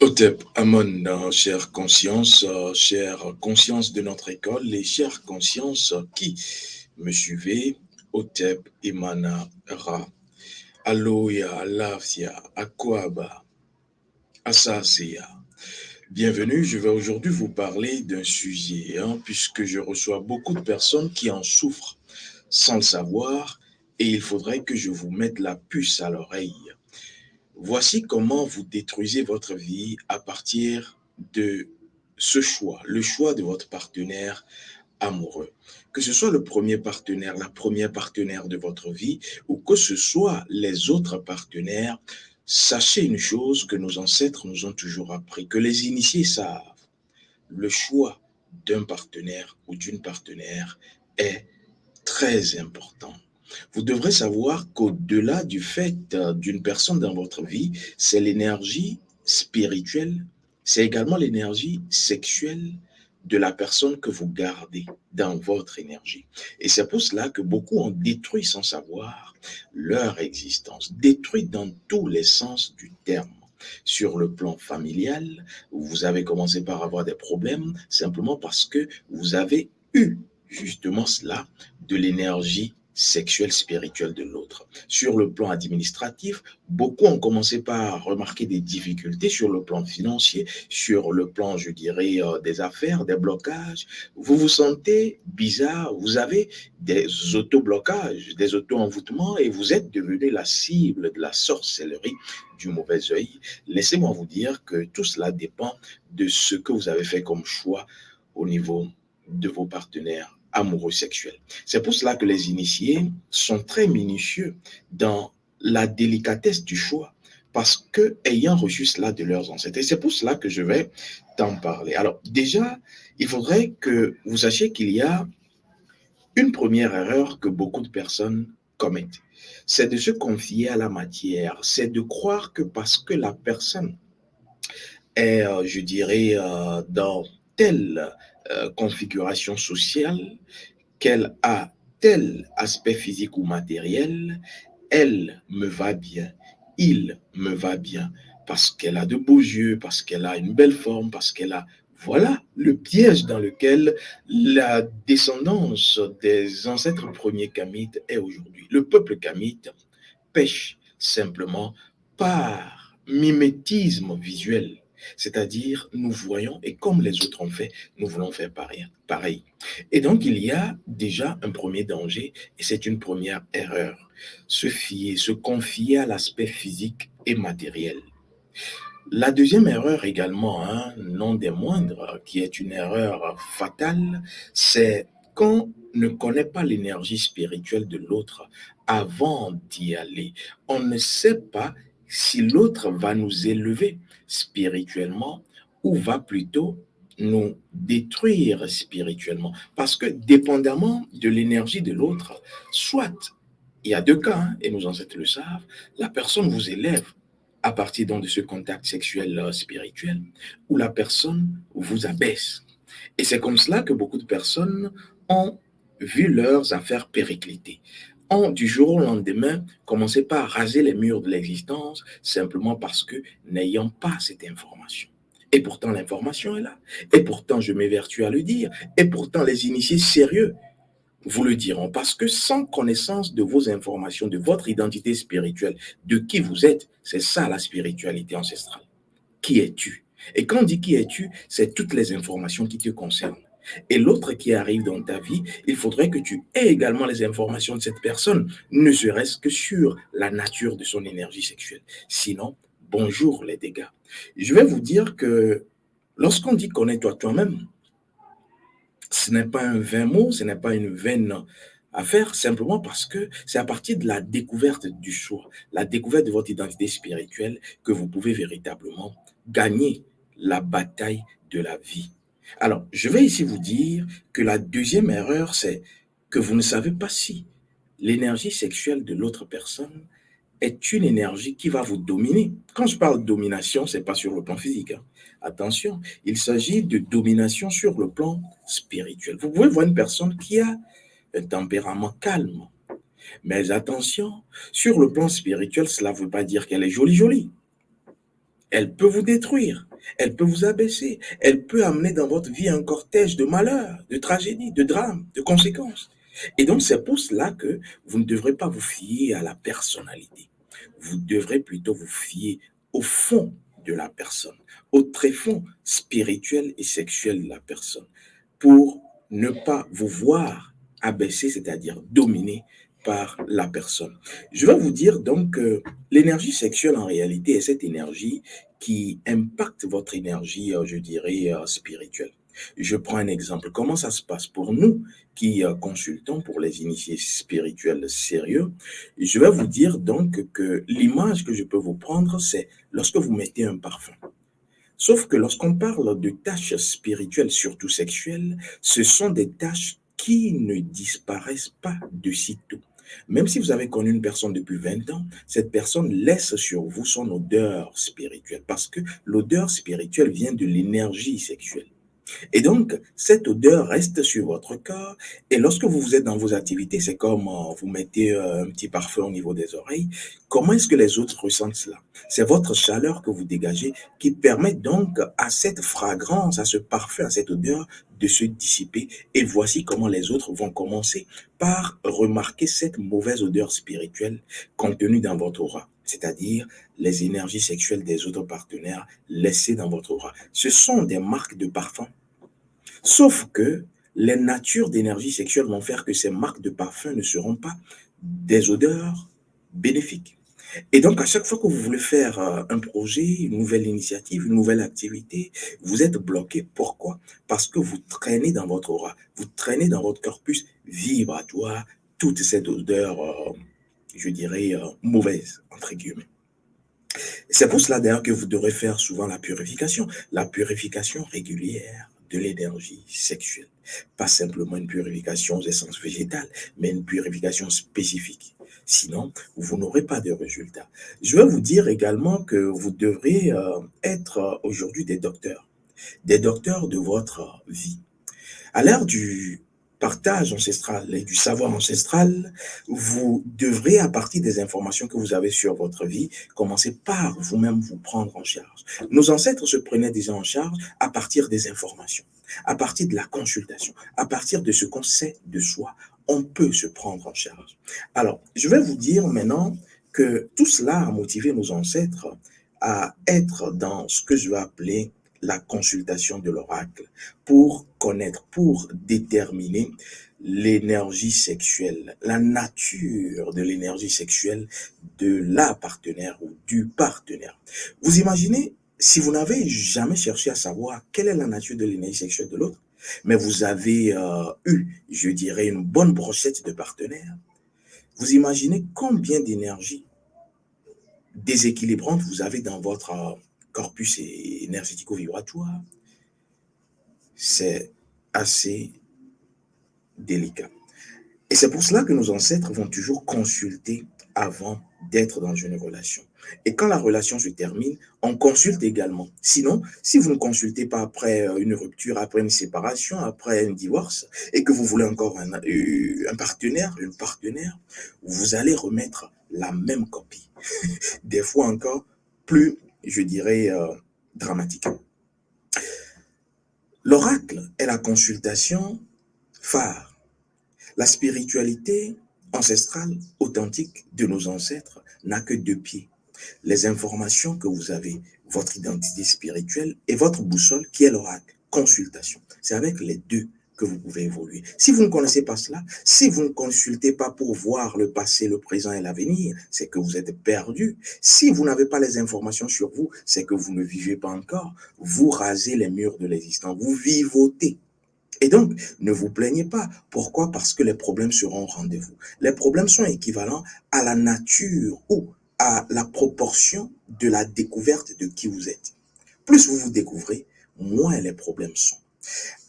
Otep Amon, chère conscience de notre école, les chères consciences qui me suivez, Otep Imana Ra, Aloya, Alafia, Akwaba, Asasia. Bienvenue, je vais aujourd'hui vous parler d'un sujet, puisque je reçois beaucoup de personnes qui en souffrent sans le savoir, et il faudrait que je vous mette la puce à l'oreille. Voici comment vous détruisez votre vie à partir de ce choix, le choix de votre partenaire amoureux. Que ce soit le premier partenaire, la première partenaire de votre vie, ou que ce soit les autres partenaires, sachez une chose que nos ancêtres nous ont toujours appris, que les initiés savent. Le choix d'un partenaire ou d'une partenaire est très important. Vous devrez savoir qu'au-delà du fait d'une personne dans votre vie, c'est l'énergie spirituelle, c'est également l'énergie sexuelle de la personne que vous gardez dans votre énergie. Et c'est pour cela que beaucoup ont détruit sans savoir leur existence, détruit dans tous les sens du terme. Sur le plan familial, vous avez commencé par avoir des problèmes simplement parce que vous avez eu justement cela de l'énergie sexuelle spirituelle de l'autre. Sur le plan administratif, beaucoup ont commencé par remarquer des difficultés sur le plan financier, sur le plan, je dirais, des affaires, des blocages. Vous vous sentez bizarre, vous avez des auto-blocages, des auto-envoûtements et vous êtes devenu la cible de la sorcellerie du mauvais œil. Laissez-moi vous dire que tout cela dépend de ce que vous avez fait comme choix au niveau de vos partenaires amoureux sexuels. C'est pour cela que les initiés sont très minutieux dans la délicatesse du choix, parce que ayant reçu cela de leurs ancêtres. Et c'est pour cela que je vais t'en parler. Alors déjà, il faudrait que vous sachiez qu'il y a une première erreur que beaucoup de personnes commettent. C'est de se confier à la matière, c'est de croire que parce que la personne est, je dirais, dans telle configuration sociale, qu'elle a tel aspect physique ou matériel, elle me va bien, il me va bien, parce qu'elle a de beaux yeux, parce qu'elle a une belle forme, parce qu'elle a... Voilà le piège dans lequel la descendance des ancêtres premiers Kamites est aujourd'hui. Le peuple Kamite pêche simplement par mimétisme visuel. C'est-à-dire, nous voyons, et comme les autres ont fait, nous voulons faire pareil. Et donc, il y a déjà un premier danger, et c'est une première erreur. Se fier, se confier à l'aspect physique et matériel. La deuxième erreur également, non des moindres, qui est une erreur fatale, c'est qu'on ne connaît pas l'énergie spirituelle de l'autre avant d'y aller. On ne sait pas si l'autre va nous élever spirituellement ou va plutôt nous détruire spirituellement. Parce que dépendamment de l'énergie de l'autre, soit il y a deux cas, et nos ancêtres le savent, la personne vous élève à partir donc de ce contact sexuel spirituel, où la personne vous abaisse. Et c'est comme cela que beaucoup de personnes ont vu leurs affaires péricliter, ont du jour au lendemain commencé par raser les murs de l'existence simplement parce que n'ayant pas cette information. Et pourtant l'information est là. Et pourtant je m'évertue à le dire. Et pourtant les initiés sérieux vous le diront, parce que sans connaissance de vos informations, de votre identité spirituelle, de qui vous êtes, c'est ça la spiritualité ancestrale. Qui es-tu? Et quand on dit qui es-tu, c'est toutes les informations qui te concernent. Et l'autre qui arrive dans ta vie, il faudrait que tu aies également les informations de cette personne, ne serait-ce que sur la nature de son énergie sexuelle. Sinon, bonjour les dégâts. Je vais vous dire que lorsqu'on dit connais-toi toi-même, ce n'est pas un vain mot, ce n'est pas une vaine affaire, simplement parce que c'est à partir de la découverte du choix, la découverte de votre identité spirituelle, que vous pouvez véritablement gagner la bataille de la vie. Alors, je vais ici vous dire que la deuxième erreur, c'est que vous ne savez pas si l'énergie sexuelle de l'autre personne est une énergie qui va vous dominer. Quand je parle de domination, ce n'est pas sur le plan physique, hein. Attention, il s'agit de domination sur le plan spirituel. Vous pouvez voir une personne qui a un tempérament calme, mais attention, sur le plan spirituel, cela ne veut pas dire qu'elle est jolie, jolie. Elle peut vous détruire, elle peut vous abaisser, elle peut amener dans votre vie un cortège de malheurs, de tragédies, de drames, de conséquences. Et donc, c'est pour cela que vous ne devrez pas vous fier à la personnalité. Vous devrez plutôt vous fier au fond de la personne, au tréfonds spirituel et sexuel de la personne, pour ne pas vous voir abaissé, c'est-à-dire dominé par la personne. Je vais vous dire donc que l'énergie sexuelle en réalité est cette énergie qui impacte votre énergie, je dirais, spirituelle. Je prends un exemple. Comment ça se passe pour nous qui consultons pour les initiés spirituels sérieux? Je vais vous dire donc que l'image que je peux vous prendre, c'est lorsque vous mettez un parfum. Sauf que lorsqu'on parle de tâches spirituelles, surtout sexuelles, ce sont des tâches qui ne disparaissent pas de sitôt. Même si vous avez connu une personne depuis 20 ans, cette personne laisse sur vous son odeur spirituelle parce que l'odeur spirituelle vient de l'énergie sexuelle. Et donc, cette odeur reste sur votre corps. Et lorsque vous êtes dans vos activités, c'est comme vous mettez un petit parfum au niveau des oreilles. Comment est-ce que les autres ressentent cela? C'est votre chaleur que vous dégagez qui permet donc à cette fragrance, à ce parfum, à cette odeur de se dissiper. Et voici comment les autres vont commencer par remarquer cette mauvaise odeur spirituelle contenue dans votre aura, c'est-à-dire les énergies sexuelles des autres partenaires laissées dans votre aura. Ce sont des marques de parfum. Sauf que les natures d'énergie sexuelle vont faire que ces marques de parfum ne seront pas des odeurs bénéfiques. Et donc, à chaque fois que vous voulez faire un projet, une nouvelle initiative, une nouvelle activité, vous êtes bloqué. Pourquoi? Parce que vous traînez dans votre aura, vous traînez dans votre corpus vibratoire toute cette odeur, je dirais, mauvaise, entre guillemets. C'est pour cela d'ailleurs que vous devrez faire souvent la purification régulière de l'énergie sexuelle. Pas simplement une purification aux essences végétales, mais une purification spécifique. Sinon, vous n'aurez pas de résultat. Je vais vous dire également que vous devrez être aujourd'hui des docteurs de votre vie. À l'ère du partage ancestral et du savoir ancestral, vous devrez, à partir des informations que vous avez sur votre vie, commencer par vous-même vous prendre en charge. Nos ancêtres se prenaient déjà en charge à partir des informations, à partir de la consultation, à partir de ce qu'on sait de soi, on peut se prendre en charge. Alors, je vais vous dire maintenant que tout cela a motivé nos ancêtres à être dans ce que je vais appeler la consultation de l'oracle pour connaître, pour déterminer l'énergie sexuelle, la nature de l'énergie sexuelle de la partenaire ou du partenaire. Vous imaginez, si vous n'avez jamais cherché à savoir quelle est la nature de l'énergie sexuelle de l'autre, mais vous avez eu, je dirais, une bonne brochette de partenaires, vous imaginez combien d'énergie déséquilibrante vous avez dans votre corpus énergético-vibratoire. C'est assez délicat. Et c'est pour cela que nos ancêtres vont toujours consulter avant d'être dans une relation. Et quand la relation se termine, on consulte également. Sinon, si vous ne consultez pas après une rupture, après une séparation, après un divorce, et que vous voulez encore un partenaire, une partenaire, vous allez remettre la même copie. Des fois encore plus, je dirais, dramatique. L'oracle est la consultation phare. La spiritualité ancestrale, authentique de nos ancêtres n'a que deux pieds. Les informations que vous avez, votre identité spirituelle et votre boussole qui est l'oracle, consultation. C'est avec les deux que vous pouvez évoluer. Si vous ne connaissez pas cela, si vous ne consultez pas pour voir le passé, le présent et l'avenir, c'est que vous êtes perdu. Si vous n'avez pas les informations sur vous, c'est que vous ne vivez pas encore. Vous rasez les murs de l'existence, vous vivotez. Et donc, ne vous plaignez pas. Pourquoi? Parce que les problèmes seront au rendez-vous. Les problèmes sont équivalents à la nature ou à la proportion de la découverte de qui vous êtes. Plus vous vous découvrez, moins les problèmes sont.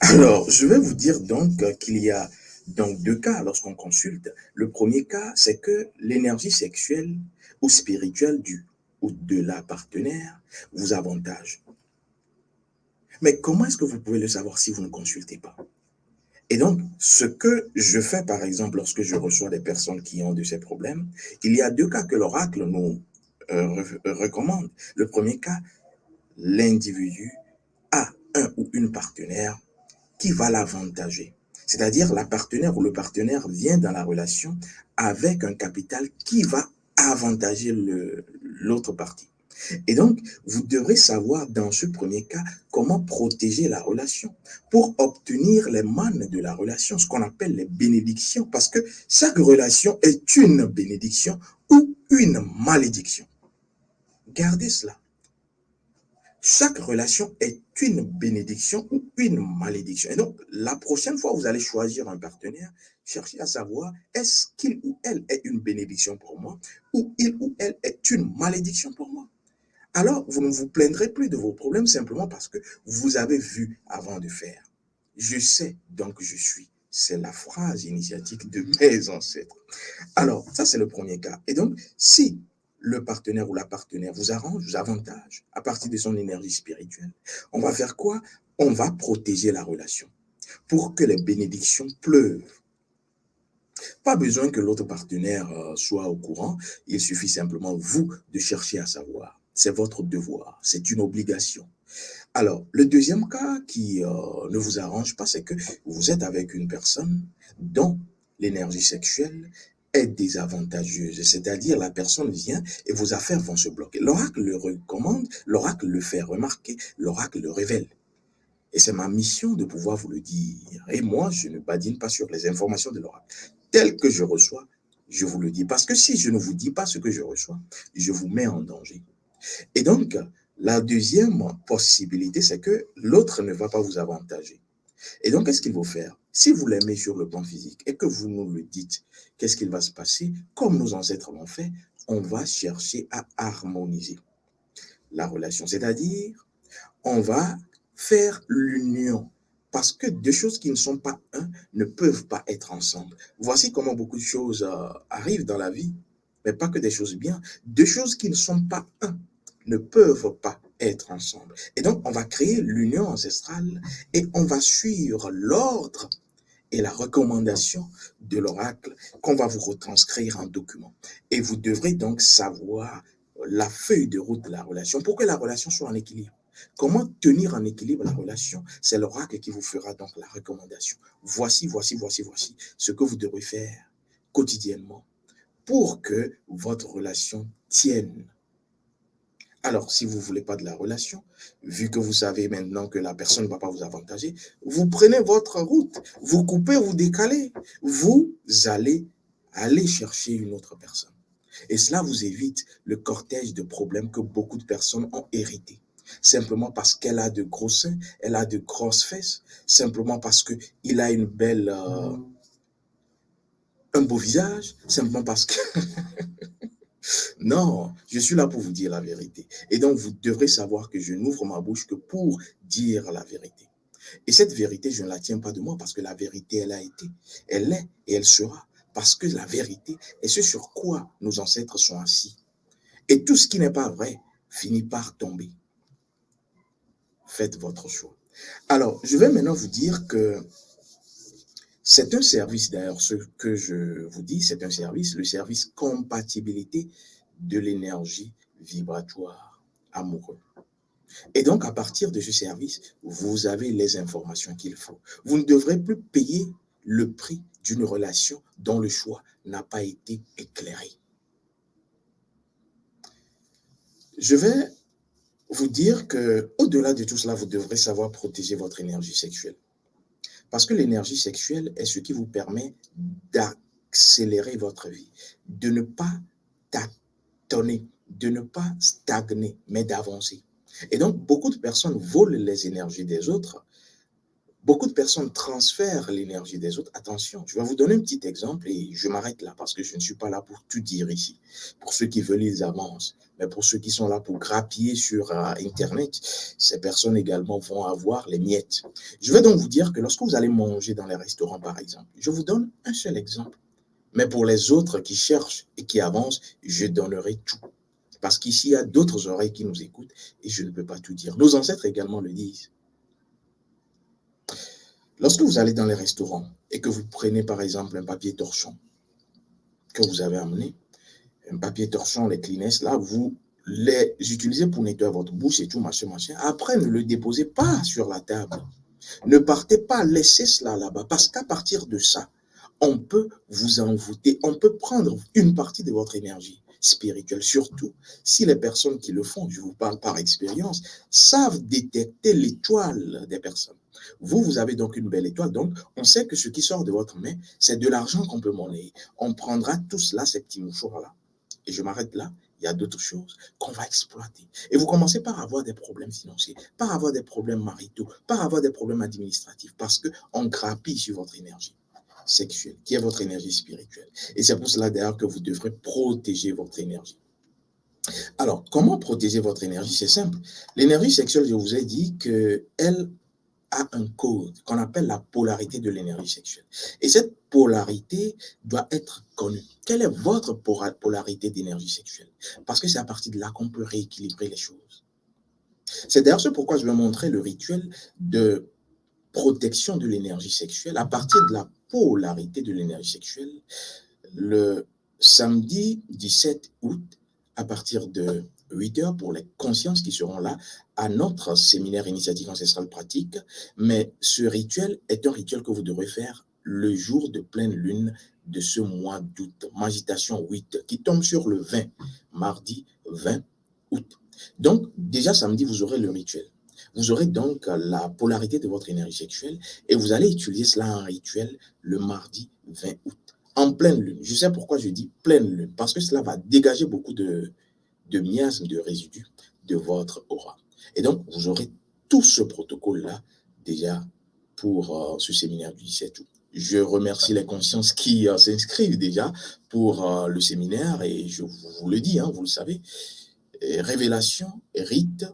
Alors, je vais vous dire donc qu'il y a donc deux cas lorsqu'on consulte. Le premier cas, c'est que l'énergie sexuelle ou spirituelle du ou de la partenaire vous avantage. Mais comment est-ce que vous pouvez le savoir si vous ne consultez pas? Et donc, ce que je fais, par exemple, lorsque je reçois des personnes qui ont de ces problèmes, il y a deux cas que l'oracle nous recommande. Le premier cas, l'individu a un ou une partenaire qui va l'avantager. C'est-à-dire la partenaire ou le partenaire vient dans la relation avec un capital qui va avantager l'autre partie. Et donc, vous devrez savoir dans ce premier cas comment protéger la relation pour obtenir les mannes de la relation, ce qu'on appelle les bénédictions, parce que chaque relation est une bénédiction ou une malédiction. Gardez cela. Chaque relation est une bénédiction ou une malédiction. Et donc, la prochaine fois, vous allez choisir un partenaire, cherchez à savoir, est-ce qu'il ou elle est une bénédiction pour moi ou il ou elle est une malédiction pour moi. Alors, vous ne vous plaindrez plus de vos problèmes simplement parce que vous avez vu avant de faire. Je sais, donc je suis. C'est la phrase initiatique de mes ancêtres. Alors, ça, c'est le premier cas. Et donc, si le partenaire ou la partenaire vous arrange, vous avantage à partir de son énergie spirituelle, on va faire quoi? On va protéger la relation pour que les bénédictions pleuvent. Pas besoin que l'autre partenaire soit au courant, il suffit simplement, vous, de chercher à savoir. C'est votre devoir, c'est une obligation. Alors, le deuxième cas qui ne vous arrange pas, c'est que vous êtes avec une personne dont l'énergie sexuelle est désavantageuse, c'est-à-dire la personne vient et vos affaires vont se bloquer. L'oracle le recommande, l'oracle le fait remarquer, l'oracle le révèle. Et c'est ma mission de pouvoir vous le dire. Et moi, je ne badine pas sur les informations de l'oracle. Telles que je reçois, je vous le dis. Parce que si je ne vous dis pas ce que je reçois, je vous mets en danger. Et donc, la deuxième possibilité, c'est que l'autre ne va pas vous avantager. Et donc, qu'est-ce qu'il faut faire? Si vous l'aimez sur le plan physique et que vous nous le dites, qu'est-ce qu'il va se passer? Comme nos ancêtres l'ont fait, on va chercher à harmoniser la relation. C'est-à-dire, on va faire l'union. Parce que deux choses qui ne sont pas un ne peuvent pas être ensemble. Voici comment beaucoup de choses arrivent dans la vie, mais pas que des choses bien. Deux choses qui ne sont pas un ne peuvent pas être ensemble. Et donc, on va créer l'union ancestrale et on va suivre l'ordre et la recommandation de l'oracle qu'on va vous retranscrire en document. Et vous devrez donc savoir la feuille de route de la relation pour que la relation soit en équilibre. Comment tenir en équilibre la relation? C'est l'oracle qui vous fera donc la recommandation. Voici ce que vous devrez faire quotidiennement pour que votre relation tienne. Alors, si vous ne voulez pas de la relation, vu que vous savez maintenant que la personne ne va pas vous avantager, vous prenez votre route, vous coupez, vous décalez, vous allez chercher une autre personne. Et cela vous évite le cortège de problèmes que beaucoup de personnes ont hérités. Simplement parce qu'elle a de gros seins, elle a de grosses fesses, simplement parce qu'il a une belle, un beau visage, simplement parce que... Non, je suis là pour vous dire la vérité. Et donc, vous devrez savoir que je n'ouvre ma bouche que pour dire la vérité. Et cette vérité, je ne la tiens pas de moi parce que la vérité, elle a été, elle est et elle sera. Parce que la vérité est ce sur quoi nos ancêtres sont assis. Et tout ce qui n'est pas vrai finit par tomber. Faites votre choix. Alors, je vais maintenant vous dire que c'est un service, d'ailleurs, ce que je vous dis, c'est un service, le service compatibilité de l'énergie vibratoire amoureux. Et donc, à partir de ce service, vous avez les informations qu'il faut. Vous ne devrez plus payer le prix d'une relation dont le choix n'a pas été éclairé. Je vais vous dire que, au-delà de tout cela, vous devrez savoir protéger votre énergie sexuelle. Parce que l'énergie sexuelle est ce qui vous permet d'accélérer votre vie, de ne pas tâtonner, de ne pas stagner, mais d'avancer. Et donc, beaucoup de personnes volent les énergies des autres. Beaucoup de personnes transfèrent l'énergie des autres. Attention, je vais vous donner un petit exemple et je m'arrête là parce que je ne suis pas là pour tout dire ici. Pour ceux qui veulent, ils avancent. Mais pour ceux qui sont là pour grappiller sur Internet, ces personnes également vont avoir les miettes. Je vais donc vous dire que lorsque vous allez manger dans les restaurants, par exemple, je vous donne un seul exemple. Mais pour les autres qui cherchent et qui avancent, je donnerai tout. Parce qu'ici, il y a d'autres oreilles qui nous écoutent et je ne peux pas tout dire. Nos ancêtres également le disent. Lorsque vous allez dans les restaurants et que vous prenez par exemple un papier torchon que vous avez amené, un papier torchon, les Kleenex, là, vous les utiliser pour nettoyer votre bouche et tout, machin, machin. Après, ne le déposez pas sur la table. Ne partez pas, laissez cela là-bas, parce qu'à partir de ça, on peut vous envoûter, on peut prendre une partie de votre énergie spirituelle, surtout si les personnes qui le font, je vous parle par expérience, savent détecter l'étoile des personnes. Vous avez donc une belle étoile, donc on sait que ce qui sort de votre main, c'est de l'argent qu'on peut monnayer. On prendra tout cela, ces petits mouchoirs-là, et je m'arrête là, il y a d'autres choses qu'on va exploiter. Et vous commencez par avoir des problèmes financiers, par avoir des problèmes maritaux, par avoir des problèmes administratifs, parce qu'on grappille sur votre énergie sexuelle, qui est votre énergie spirituelle. Et c'est pour cela d'ailleurs que vous devrez protéger votre énergie. Alors, comment protéger votre énergie? C'est simple. L'énergie sexuelle, je vous ai dit qu'elle a un code qu'on appelle la polarité de l'énergie sexuelle. Et cette polarité doit être connue. Quelle est votre polarité d'énergie sexuelle? Parce que c'est à partir de là qu'on peut rééquilibrer les choses. C'est d'ailleurs ce pourquoi je vais montrer le rituel de protection de l'énergie sexuelle à partir de la polarité de l'énergie sexuelle le samedi 17 août à partir de 8 heures pour les consciences qui seront là à notre séminaire initiative ancestrale pratique. Mais ce rituel est un rituel que vous devrez faire le jour de pleine lune de ce mois d'août, Magitation 8, qui tombe sur le 20, mardi 20 août. Donc, déjà samedi, vous aurez le rituel. Vous aurez donc la polarité de votre énergie sexuelle et vous allez utiliser cela en rituel le mardi 20 août, en pleine lune. Je sais pourquoi je dis pleine lune, parce que cela va dégager beaucoup de miasmes, de résidus de votre aura. Et donc, vous aurez tout ce protocole-là déjà pour ce séminaire du 17 août. Je remercie les consciences qui s'inscrivent déjà pour le séminaire et je vous le dis, hein, vous le savez, révélation, rite,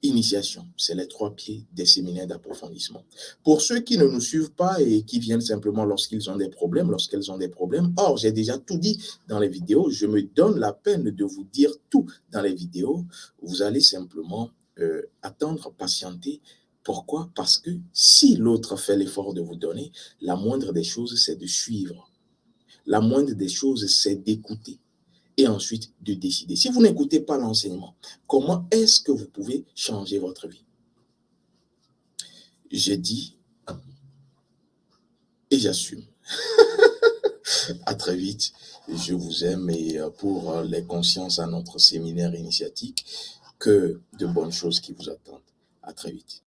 initiation. C'est les 3 pieds des séminaires d'approfondissement. Pour ceux qui ne nous suivent pas et qui viennent simplement lorsqu'ils ont des problèmes, lorsqu'elles ont des problèmes, or, j'ai déjà tout dit dans les vidéos, je me donne la peine de vous dire tout dans les vidéos. Vous allez simplement attendre, patienter. Pourquoi? Parce que si l'autre fait l'effort de vous donner, la moindre des choses, c'est de suivre. La moindre des choses, c'est d'écouter et ensuite de décider. Si vous n'écoutez pas l'enseignement, comment est-ce que vous pouvez changer votre vie? J'ai dit et j'assume. À très vite. Je vous aime et pour les consciences à notre séminaire initiatique, que de bonnes choses qui vous attendent. À très vite.